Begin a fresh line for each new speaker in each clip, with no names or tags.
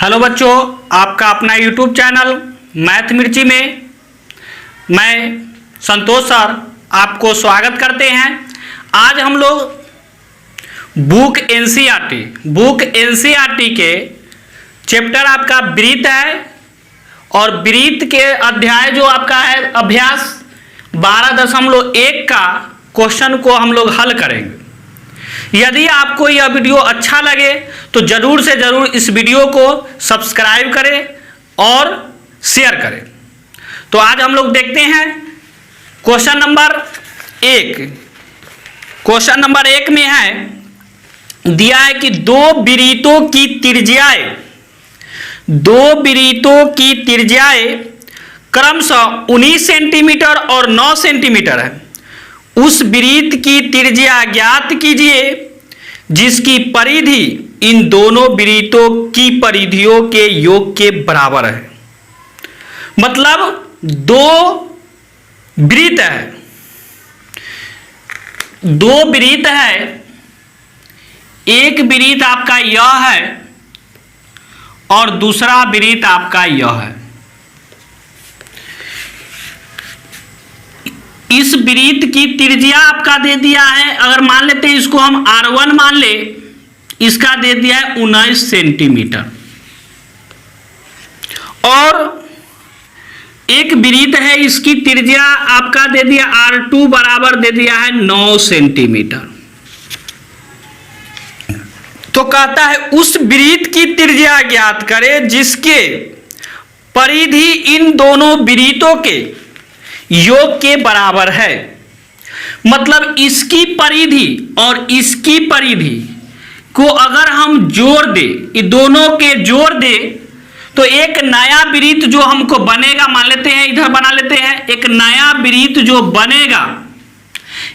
Hello बच्चों, आपका अपना यूट्यूब चैनल मैथ मिर्ची में मैं संतोष सर आपको स्वागत करते हैं। आज हम लोग बुक एनसीईआरटी के चैप्टर आपका वृत्त है और वृत्त के अध्याय जो आपका है अभ्यास 12.1 का क्वेश्चन को हम लोग हल करेंगे। यदि आपको यह वीडियो अच्छा लगे तो जरूर से जरूर इस वीडियो को सब्सक्राइब करें और शेयर करें। तो आज हम लोग देखते हैं क्वेश्चन नंबर 1। क्वेश्चन नंबर 1 में है दिया है कि दो वृत्तों की त्रिज्याएं क्रमशः 19 सेंटीमीटर और 9 सेंटीमीटर है। उस वृत्त की त्रिज्या ज्ञात कीजिए जिसकी परिधि इन दोनों वृत्तों की परिधियों के योग के बराबर है। मतलब दो वृत्त है, एक वृत्त आपका यह है और दूसरा वृत्त आपका यह है। इस वृत्त की त्रिज्या आपका दे दिया है, अगर मान लेते हैं इसको हम R1 मान ले, इसका दे दिया है 19 सेंटीमीटर और एक वृत्त है इसकी त्रिज्या आपका दे दिया R2 बराबर दे दिया है 9 सेंटीमीटर। तो कहता है उस वृत्त की त्रिज्या ज्ञात करें जिसके परिधि इन दोनों वृत्तों के योग के बराबर है। मतलब इसकी परिधि और इसकी परिधि को अगर हम जोड़ दें, ये दोनों के जोड़ दें तो एक नया वृत्त जो हमको बनेगा, मान लेते हैं इधर बना लेते हैं, एक नया वृत्त जो बनेगा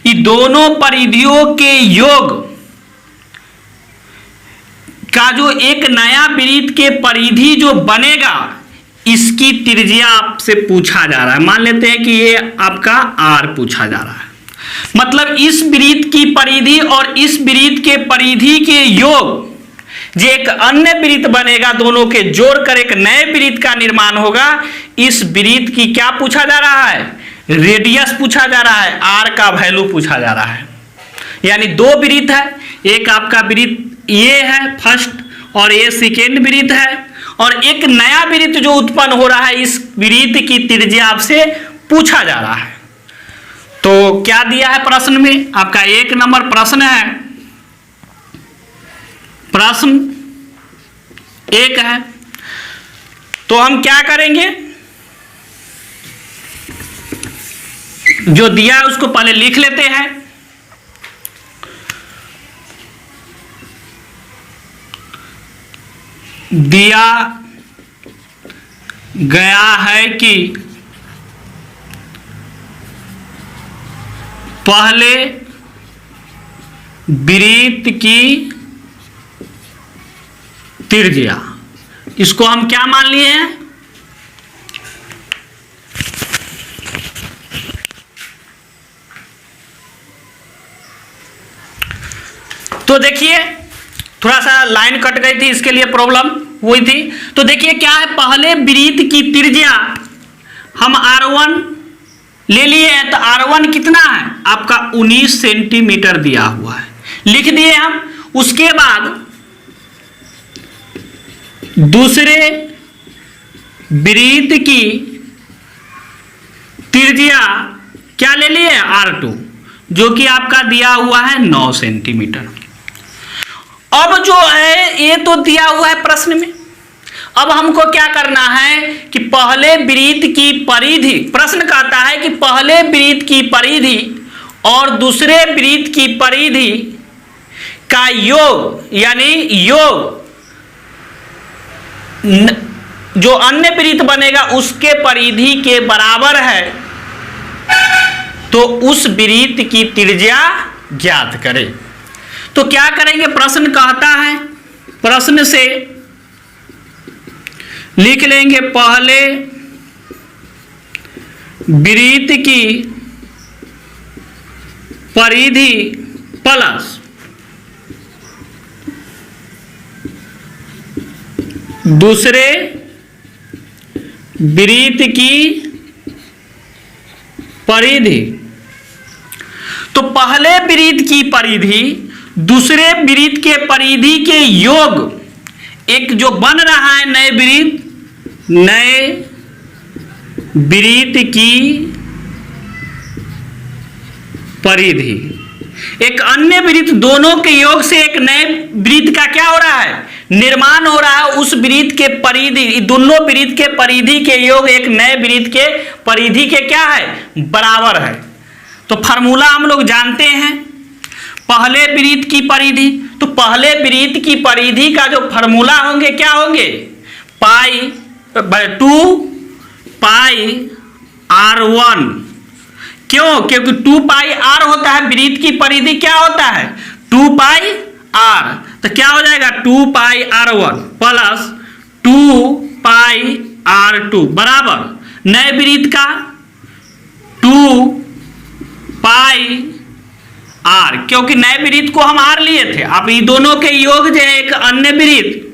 ये दोनों परिधियों के योग का जो एक नया वृत्त के परिधि जो बनेगा इसकी त्रिज्या आपसे पूछा जा रहा है। मान लेते हैं कि ये आपका R पूछा जा रहा है। मतलब इस वृत्त की परिधि और इस वृत्त के परिधि के योग जो एक अन्य वृत्त बनेगा, दोनों के जोड़कर एक नए वृत्त का निर्माण होगा। इस वृत्त की क्या पूछा जा रहा है? रेडियस पूछा जा रहा है, R का वैल्यू पूछा जा रहा है। यानी दो वृत्त है, एक आपका वृत्त ये है फर्स्ट और ये सेकेंड वृत्त है और एक नया वृत्त जो उत्पन्न हो रहा है, इस वृत्त की त्रिज्या आपसे पूछा जा रहा है। तो क्या दिया है प्रश्न में? आपका 1 नंबर प्रश्न है, प्रश्न 1 है। तो हम क्या करेंगे, जो दिया है उसको पहले लिख लेते हैं। दिया गया है कि पहले वृत्त की त्रिज्या, इसको हम क्या मान लिए हैं? तो देखिए थोड़ा सा लाइन कट गई थी, इसके लिए प्रॉब्लम हुई थी। तो देखिए क्या है, पहले वृत्त की त्रिज्या हम R1 ले लिए हैं। तो R1 कितना है आपका 19 सेंटीमीटर दिया हुआ है, लिख दिए हम। उसके बाद दूसरे वृत्त की त्रिज्या क्या ले लिए? R2, जो कि आपका दिया हुआ है 9 सेंटीमीटर। अब जो है ये तो दिया हुआ है प्रश्न में, अब हमको क्या करना है कि पहले वृत्त की परिधि, प्रश्न कहता है कि पहले वृत्त की परिधि और दूसरे वृत्त की परिधि का योग, यानी योग जो अन्य वृत्त बनेगा उसके परिधि के बराबर है। तो उस वृत्त की त्रिज्या ज्ञात करें। तो क्या करेंगे, प्रश्न कहता है, प्रश्न से लिख लेंगे पहले वृत्त की परिधि प्लस दूसरे वृत्त की परिधि। तो पहले वृत्त की परिधि दूसरे वृत्त के परिधि के योग एक जो बन रहा है नए वृत्त की परिधि, एक अन्य वृत्त, दोनों के योग से एक नए वृत्त का क्या हो रहा है, निर्माण हो रहा है। उस वृत्त के परिधि, दोनों वृत्त के परिधि के योग एक नए वृत्त के परिधि के क्या है, बराबर है। तो फार्मूला हम लोग जानते हैं, पहले वृत्त की परिधि, तो पहले वृत्त की परिधि का जो फार्मूला होंगे क्या होंगे, पाई 2 पाई r1। क्यों? क्योंकि 2 पाई r होता है, वृत्त की परिधि क्या होता है 2 पाई r। तो क्या हो जाएगा 2 पाई r1 प्लस 2 पाई r2 बराबर नए वृत्त का 2 पाई r, क्योंकि नए वृत्त को हम r लिए थे। अब ये दोनों के योग जो है एक अन्य वृत्त,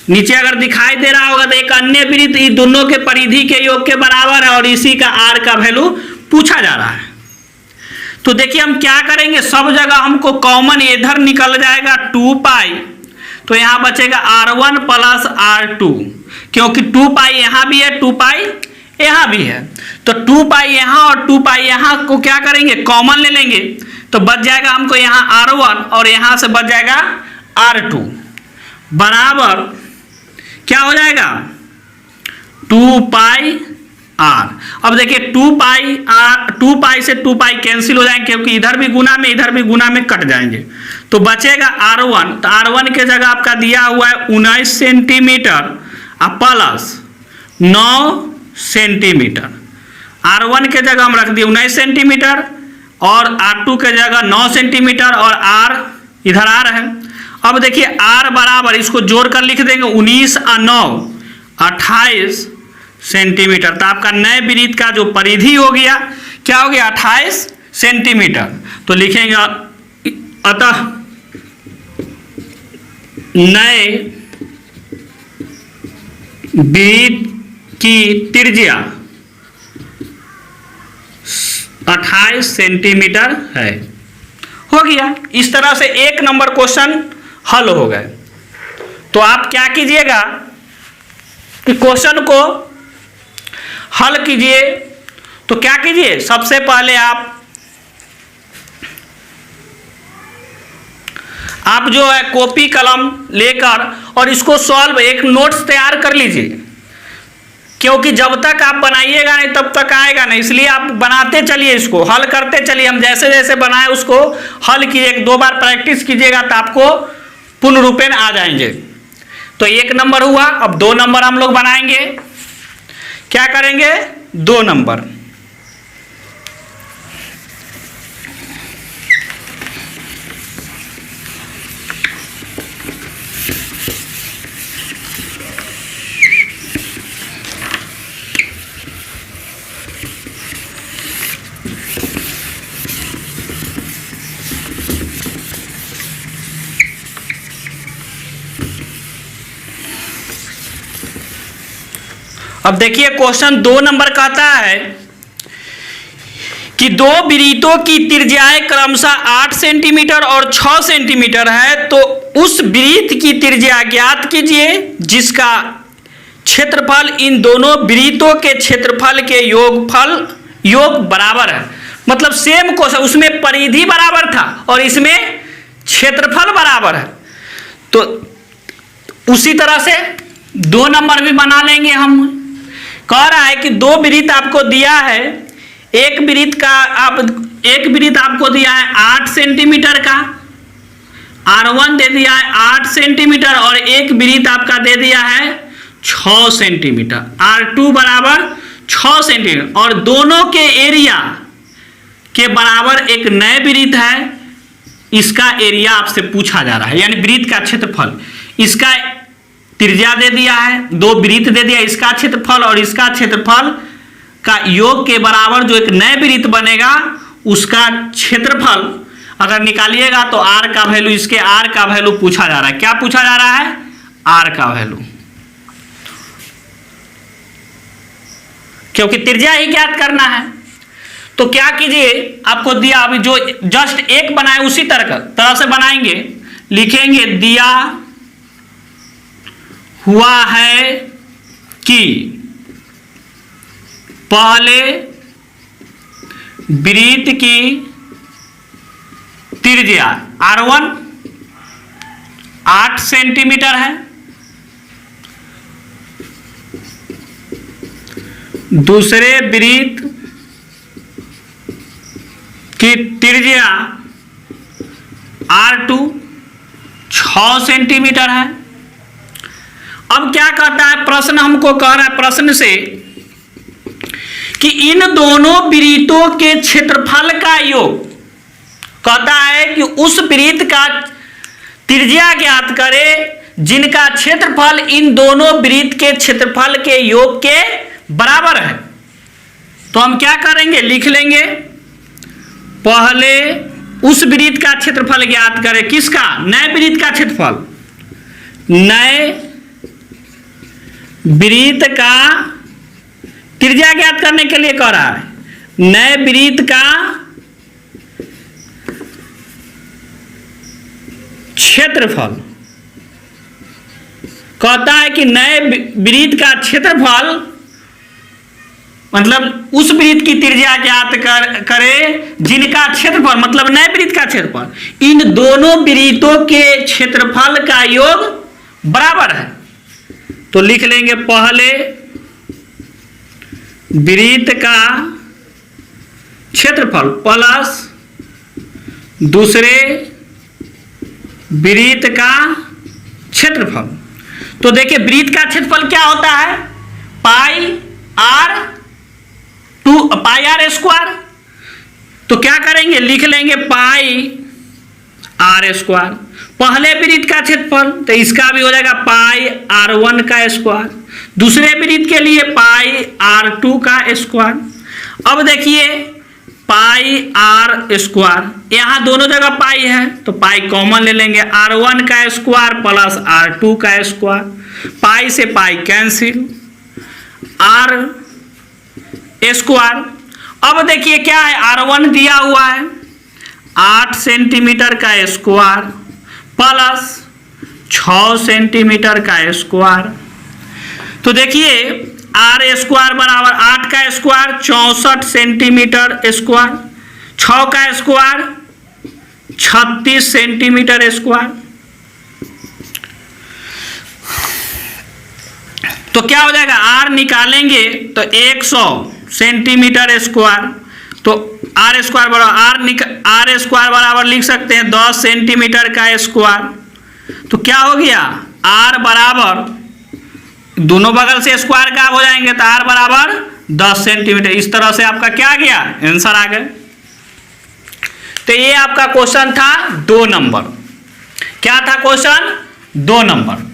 नीचे अगर दिखाई दे रहा होगा तो एक अन्य वृत्त ये दोनों के परिधि के योग के बराबर है और इसी का r का वैल्यू पूछा जा रहा है। तो देखिए हम क्या करेंगे, सब जगह हमको कॉमन इधर निकल जाएगा 2 पाई, तो यहां बचेगा r1 प्लस r2, क्योंकि 2 पाई यहां भी है 2 पाई यहां भी है, तो 2 पाई यहां और 2 पाई यहां को क्या करेंगे कॉमन ले लेंगे, तो बच जाएगा हमको यहां r1 और यहां से बच जाएगा r2 बराबर क्या हो जाएगा 2 पाई r। अब देखिए 2 पाई से 2 पाई कैंसिल हो जाएंगे, क्योंकि इधर भी गुना में इधर भी गुना में कट जाएंगे, तो बचेगा r1। तो r1 के जगह आपका दिया हुआ है 19 सेंटीमीटर और प्लस 9 सेंटीमीटर। r1 के जगह हम रख दिए 19 सेंटीमीटर और r2 के जगह 9 सेंटीमीटर और r इधर आ रहा है। अब देखिए r बराबर इसको जोड़कर लिख देंगे 19 और 9 28 सेंटीमीटर। तो आपका नए वृत्त का जो परिधि हो गया क्या हो गया 28 सेंटीमीटर। तो लिखेंगे अतः नए वृत्त की त्रिज्या 28 सेंटीमीटर है। हो गया, इस तरह से 1 नंबर क्वेश्चन हल हो गए। तो आप क्या कीजिएगा कि क्वेश्चन को हल कीजिए। तो क्या कीजिए, सबसे पहले आप जो है कॉपी कलम लेकर और इसको सॉल्व एक नोट्स तैयार कर लीजिए, क्योंकि जब तक आप बनाइएगा नहीं तब तक आएगा नहीं, इसलिए आप बनाते चलिए, इसको हल करते चलिए। हम जैसे जैसे बनाए उसको हल कीजिए, 2 बार प्रैक्टिस कीजिएगा तो आपको पूर्ण रूपेण आ जाएंगे। तो 1 नंबर हुआ। अब 2 नंबर हम लोग बनाएंगे। क्या करेंगे 2 नंबर, अब देखिए क्वेश्चन 2 नंबर कहता है कि 2 वृत्तों की त्रिज्याएं क्रमशः 8 सेंटीमीटर और 6 सेंटीमीटर है, तो उस वृत्त की त्रिज्या ज्ञात कीजिए जिसका क्षेत्रफल इन दोनों वृत्तों के क्षेत्रफल के योग बराबर है। मतलब सेम क्वेश्चन, उसमें परिधि बराबर था और इसमें क्षेत्रफल बराबर है। तो उसी तरह से 2 नंबर भी बना लेंगे हम। कह रहा है कि 2 वृत्त आपको दिया है, एक वृत्त आपको दिया है 8 सेंटीमीटर का, r1 दे दिया है 8 सेंटीमीटर और एक वृत्त आपका दे दिया है 6 सेंटीमीटर, r2 बराबर 6 सेंटीमीटर और दोनों के एरिया के बराबर एक नए वृत्त है, इसका एरिया आपसे पूछा जा रहा है, यानी वृत्त का क्षेत्रफल। इसका त्रिज्या दे दिया है, 2 वृत्त दे दिया, इसका क्षेत्रफल और इसका क्षेत्रफल का योग के बराबर जो एक नए वृत्त बनेगा उसका क्षेत्रफल अगर निकालिएगा तो r का वैल्यू, इसके r का वैल्यू पूछा जा रहा है। क्या पूछा जा रहा है? r का वैल्यू। क्योंकि त्रिज्या ही ज्ञात करना है। तो क्या कीजिए, आपको दिया, अभी जो जस्ट एक बनाए उसी तरह से बनाएंगे। लिखेंगे दिया हुआ है कि पहले वृत्त की त्रिज्या R1 8 सेंटीमीटर है, दूसरे वृत्त की त्रिज्या R2 6 सेंटीमीटर है। अब क्या कहता है प्रश्न, हमको कह रहा है प्रश्न से कि इन दोनों वृत्तों के क्षेत्रफल का योग, कहता है कि उस वृत्त का त्रिज्या ज्ञात करें जिनका क्षेत्रफल इन दोनों वृत्त के क्षेत्रफल के योग के बराबर है। तो हम क्या करेंगे, लिख लेंगे पहले उस वृत्त का क्षेत्रफल ज्ञात करें, किसका, नए वृत्त का क्षेत्रफल, नए वृत्त का त्रिज्या ज्ञात करने के लिए कह रहा है, नए वृत्त का क्षेत्रफल, कहता है कि नए वृत्त का क्षेत्रफल मतलब उस वृत्त की त्रिज्या ज्ञात करें जिनका क्षेत्रफल मतलब नए वृत्त का क्षेत्रफल इन दोनों वृत्तों के क्षेत्रफल का योग बराबर है। तो लिख लेंगे पहले वृत्त का क्षेत्रफल प्लस दूसरे वृत्त का क्षेत्रफल। तो देखिए वृत्त का क्षेत्रफल क्या होता है, पाई आर स्क्वायर। तो क्या करेंगे, लिख लेंगे पाई आर स्क्वायर पहले वृत्त का क्षेत्रफल, तो इसका भी हो जाएगा पाई R1 का स्क्वायर, दूसरे वृत्त के लिए पाई R2 का स्क्वायर। अब देखिए पाई आर स्क्वायर, यहाँ दोनों जगह पाई है तो पाई कॉमन ले लेंगे, R1 का स्क्वायर प्लस R2 का स्क्वायर, पाई से पाई कैंसिल, आर स्क्वायर। अब देखिए क्या है, R1 दिया हुआ है 8 सेंटीमीटर का स्क्वायर प्लस 6 सेंटीमीटर का स्क्वायर। तो देखिए आर स्क्वायर बराबर 8 का स्क्वायर 64 सेंटीमीटर स्क्वायर, 6 का स्क्वायर 36 सेंटीमीटर स्क्वायर। तो क्या हो जाएगा, आर निकालेंगे तो 100 सेंटीमीटर स्क्वायर, तो आर स्क्वायर बराबर आर स्क्वायर बराबर लिख सकते हैं 10 सेंटीमीटर का स्क्वायर। तो क्या हो गया, आर बराबर दोनों बगल से स्क्वायर का हो जाएंगे तो आर बराबर 10 सेंटीमीटर। इस तरह से आपका क्या गया, आंसर आ गया। तो ये आपका क्वेश्चन था 2 नंबर। क्या था क्वेश्चन, 2 नंबर।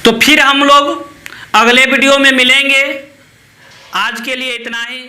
तो फिर हम लोग अगले वीडियो में मिलेंगे। आज के लिए इतना ही।